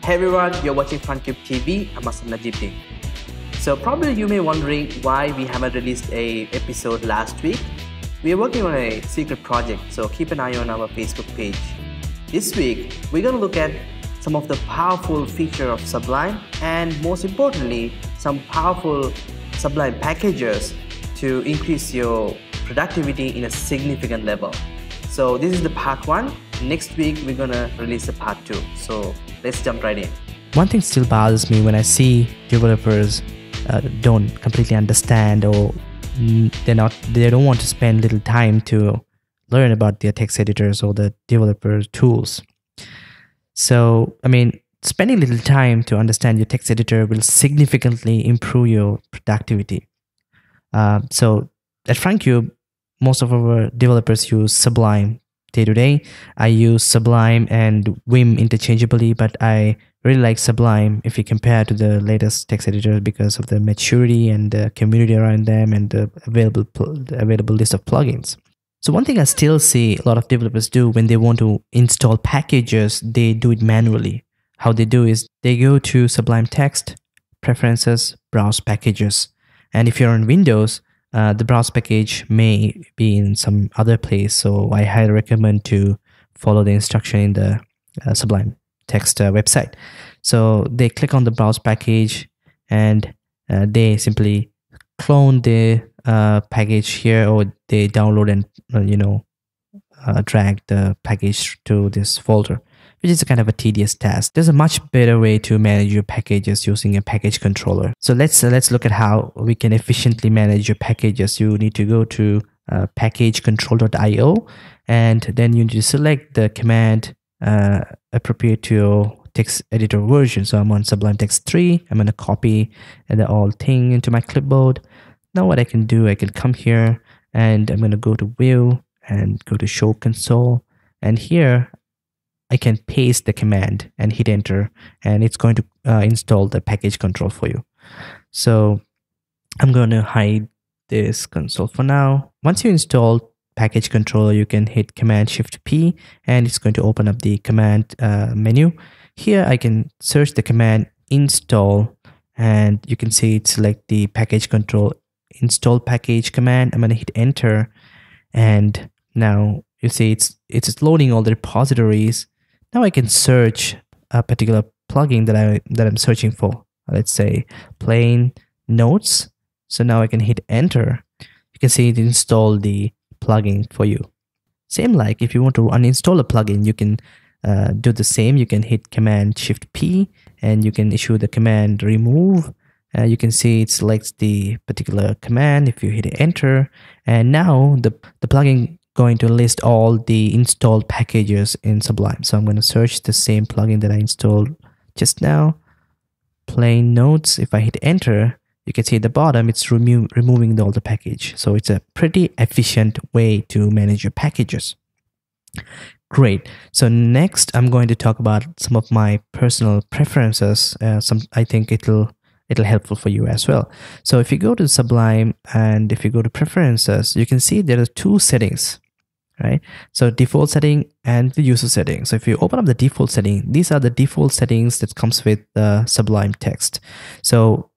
Hey everyone, you're watching Frontcube TV. I'm Asam Najib. So probably you may be wondering why we haven't released a episode last week. We are working on a secret project, so keep an eye on our Facebook page. This week, we're going to look at some of the powerful features of Sublime and most importantly, some powerful Sublime packages to increase your productivity in a significant level. So this is the part 1. Next week, we're going to release the part 2. So let's jump right in. One thing still bothers me when I see developers don't completely understand, or they don't want to spend little time to learn about their text editors or the developer tools. So, spending little time to understand your text editor will significantly improve your productivity. So at Frontcube, most of our developers use Sublime day to day. I use Sublime and Vim interchangeably, but I really like Sublime if you compare to the latest text editor because of the maturity and the community around them and the available list of plugins. So one thing I still see a lot of developers do when they want to install packages, they do it manually. How they do is they go to Sublime Text, Preferences, Browse Packages. And if you're on Windows, the browse package may be in some other place, so I highly recommend to follow the instruction in the Sublime Text website. So they click on the browse package and they simply clone the package here, or they download and drag the package to this folder, which is a kind of a tedious task. There's a much better way to manage your packages using a package controller. So let's look at how we can efficiently manage your packages. You need to go to packagecontrol.io, and then you need to select the command appropriate to your text editor version. So I'm on Sublime Text 3. I'm going to copy the whole thing into my clipboard. Now what I can do, I can come here and I'm going to go to View and go to Show Console, and here I can paste the command and hit enter, and it's going to install the package control for you. So I'm going to hide this console for now. Once you install package controller, you can hit Command Shift P and it's going to open up the command menu. Here I can search the command install, and you can see it's select the package control install package command. I'm going to hit enter, and now you see it's loading all the repositories. Now I can search a particular plugin that I'm searching for. Let's say plain notes. So now I can hit enter. You can see it installed the plugin for you. Same like if you want to uninstall a plugin, you can do the same. You can hit Command Shift P and you can issue the command remove. You can see it selects the particular command if you hit enter, and now the plugin going to list all the installed packages in Sublime. So I'm going to search the same plugin that I installed just now, plain notes. If I hit enter, you can see at the bottom it's removing all the package. So it's a pretty efficient way to manage your packages. Great. So next I'm going to talk about some of my personal preferences. I think it'll helpful for you as well. So if you go to Sublime and if you go to preferences, you can see there are two settings, right? So default setting and the user setting. So if you open up the default setting, these are the default settings that comes with Sublime Text. So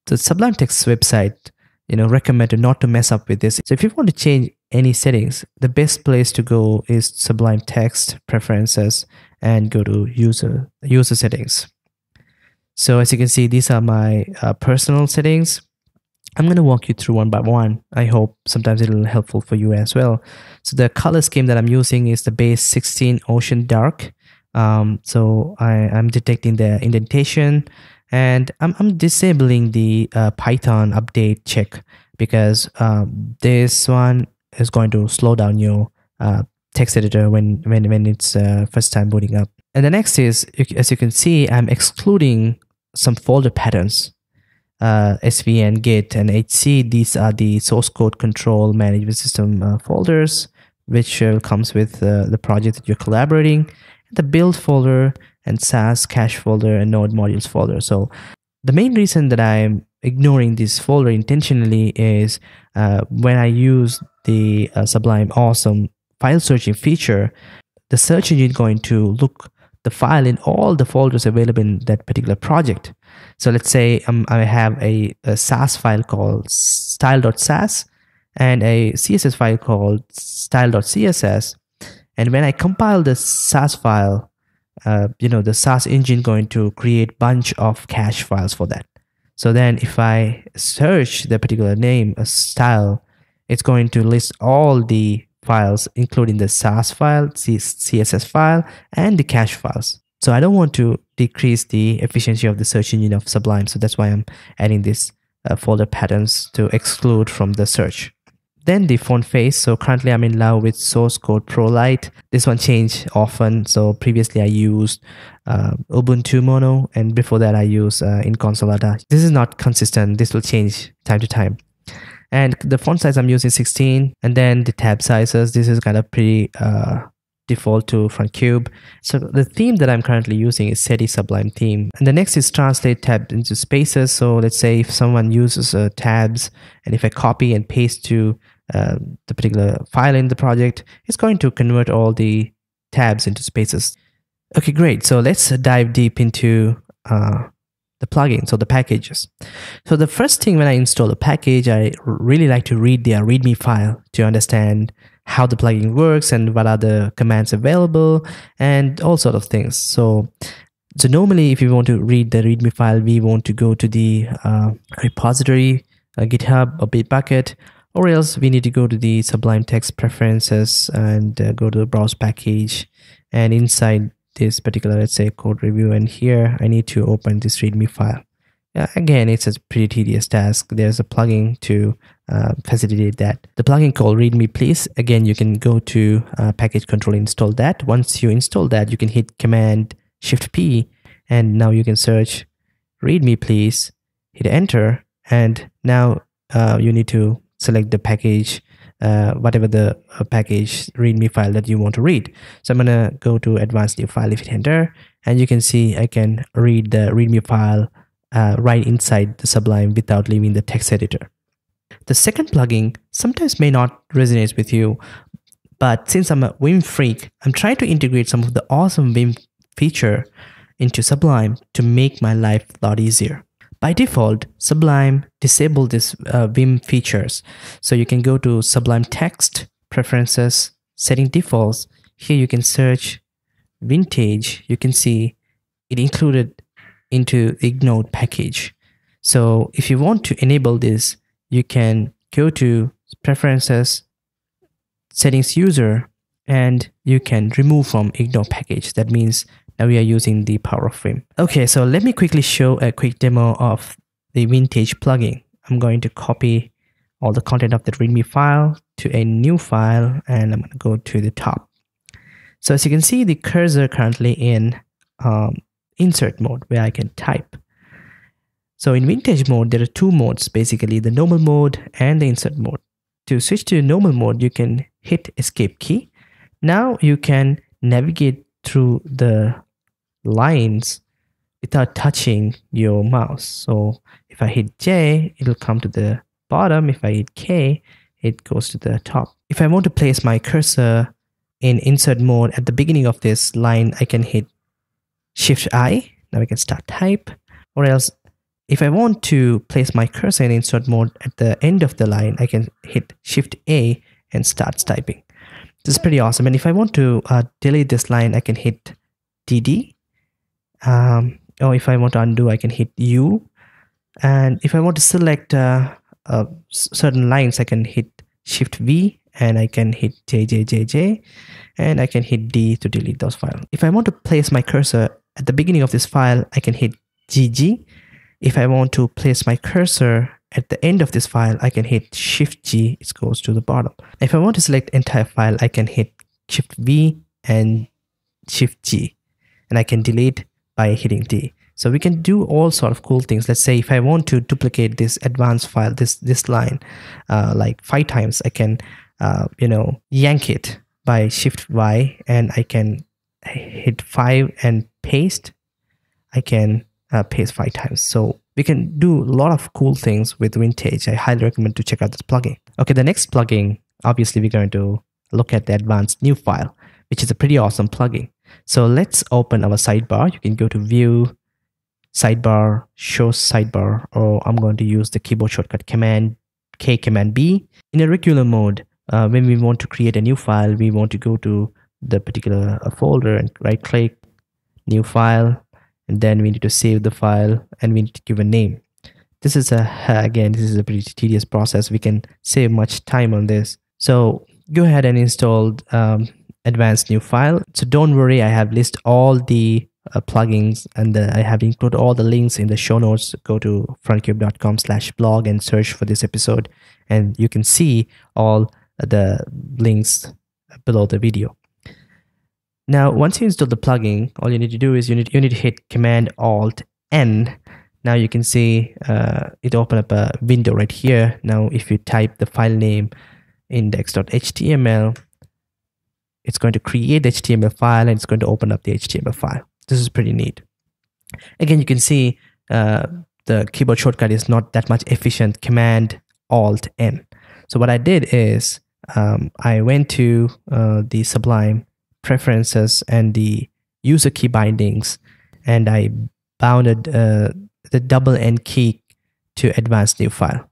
the Sublime Text website, recommend not to mess up with this. So if you want to change any settings, the best place to go is Sublime Text preferences and go to user settings. So as you can see, these are my personal settings. I'm going to walk you through one by one. I hope sometimes it'll be helpful for you as well. So the color scheme that I'm using is the base 16 Ocean Dark. So I'm detecting the indentation, and I'm disabling the Python update check because this one is going to slow down your text editor when it's first time booting up. And the next is, as you can see, I'm excluding some folder patterns, SVN, Git, and HC. These are the source code control management system folders, which comes with the project that you're collaborating, the build folder, and SAS cache folder, and node modules folder. So the main reason that I'm ignoring this folder intentionally is when I use the Sublime Awesome file searching feature, the search engine is going to look the file in all the folders available in that particular project. So let's say I have a SAS file called style.sas and a CSS file called style.css. And when I compile the SAS file, the SAS engine going to create bunch of cache files for that. So then if I search the particular name, a style, it's going to list all the files, including the SAS file, CSS file, and the cache files. So I don't want to decrease the efficiency of the search engine of Sublime. So that's why I'm adding this folder patterns to exclude from the search. Then the font face. So currently I'm in love with Source Code Pro Lite. This one changed often. So previously I used Ubuntu Mono, and before that I used Inconsolata. This is not consistent. This will change time to time. And the font size I'm using 16, and then the tab sizes. This is kind of pretty default to Frontcube. So the theme that I'm currently using is SETI Sublime theme. And the next is translate tab into spaces. So let's say if someone uses tabs, and if I copy and paste to the particular file in the project, it's going to convert all the tabs into spaces. Okay, great. So let's dive deep into the plugins or the packages. So the first thing when I install a package, I really like to read their README file to understand how the plugin works and what are the commands available and all sort of things. So normally if you want to read the README file, we want to go to the repository, GitHub or Bitbucket, or else we need to go to the Sublime Text Preferences and go to the Browse Package, and inside this particular, let's say, code review, and here I need to open this README file. Again, it's a pretty tedious task. There's a plugin to facilitate that. The plugin called README Please. Again, you can go to package control, install that. Once you install that, you can hit Command Shift P, and now you can search README Please, hit enter, and now you need to select the package, whatever the package README file that you want to read. So I'm gonna go to Advanced New File, hit enter, and you can see I can read the README file right inside the Sublime without leaving the text editor. The second plugin sometimes may not resonate with you, but since I'm a Vim freak, I'm trying to integrate some of the awesome Vim feature into Sublime to make my life a lot easier. By default, Sublime disabled these Vim features. So you can go to Sublime Text, Preferences, Setting Defaults. Here you can search Vintage. You can see it included into the Ignode package. So if you want to enable this, you can go to Preferences, Settings User, and you can remove from Ignode package. That means now we are using the power of Vim. Okay, so let me quickly show a quick demo of the Vintage plugin. I'm going to copy all the content of the README file to a new file, and I'm going to go to the top. So as you can see, the cursor currently in insert mode where I can type. So in Vintage mode, there are two modes, basically the normal mode and the insert mode. To switch to normal mode, you can hit Escape key. Now you can navigate through the lines without touching your mouse. So if I hit J, it'll come to the bottom. If I hit K, it goes to the top. If I want to place my cursor in insert mode at the beginning of this line, I can hit Shift I. Now I can start type. Or else, if I want to place my cursor in insert mode at the end of the line, I can hit Shift A and start typing. This is pretty awesome. And if I want to delete this line, I can hit DD. Or if I want to undo, I can hit U. And if I want to select certain lines, I can hit Shift V, and I can hit JJJJ, and I can hit D to delete those files. If I want to place my cursor at the beginning of this file, I can hit GG. If I want to place my cursor at the end of this file, I can hit Shift G, it goes to the bottom. If I want to select entire file, I can hit Shift V and Shift G, and I can delete by hitting D. So we can do all sort of cool things. Let's say if I want to duplicate this advanced file, this line, like 5 times, I can, yank it by Shift Y, and I can hit 5 and paste. I can paste 5 times. So we can do a lot of cool things with Vintage. I highly recommend to check out this plugin. Okay, the next plugin, obviously we're going to look at the advanced new file, which is a pretty awesome plugin. So let's open our sidebar. You can go to View, Sidebar, Show Sidebar, or I'm going to use the keyboard shortcut Command K, Command B. In a regular mode, when we want to create a new file, we want to go to the particular folder and right click, New File, and then we need to save the file and we need to give a name. This is again, this is a pretty tedious process. We can save much time on this. So go ahead and install advanced new file. So don't worry, I have listed all the plugins, and I have included all the links in the show notes. Go to frontcube.com/blog and search for this episode, and you can see all the links below the video. Now, once you install the plugin, all you need to do is you need to hit Command-Alt-N. Now you can see it open up a window right here. Now, if you type the file name index.html, it's going to create the HTML file and it's going to open up the HTML file. This is pretty neat. Again, you can see the keyboard shortcut is not that much efficient. Command-Alt-N. So what I did is I went to the Sublime preferences and the user key bindings, and I bounded the double N key to advanced new file.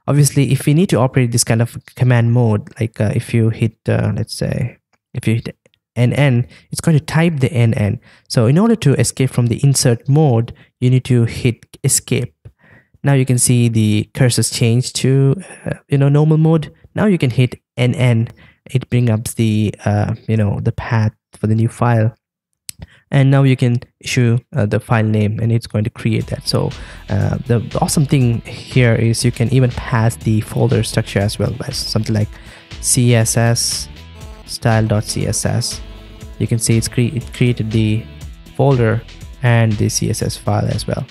Obviously, if we need to operate this kind of command mode, like if you hit, let's say, if you hit NN, it's going to type the NN. So in order to escape from the insert mode, you need to hit escape. Now you can see the cursors change to normal mode. Now you can hit NN. It brings up the the path for the new file, and now you can issue the file name, and it's going to create that. So the awesome thing here is you can even pass the folder structure as well, as something like CSS style.css. You can see it created the folder and the CSS file as well.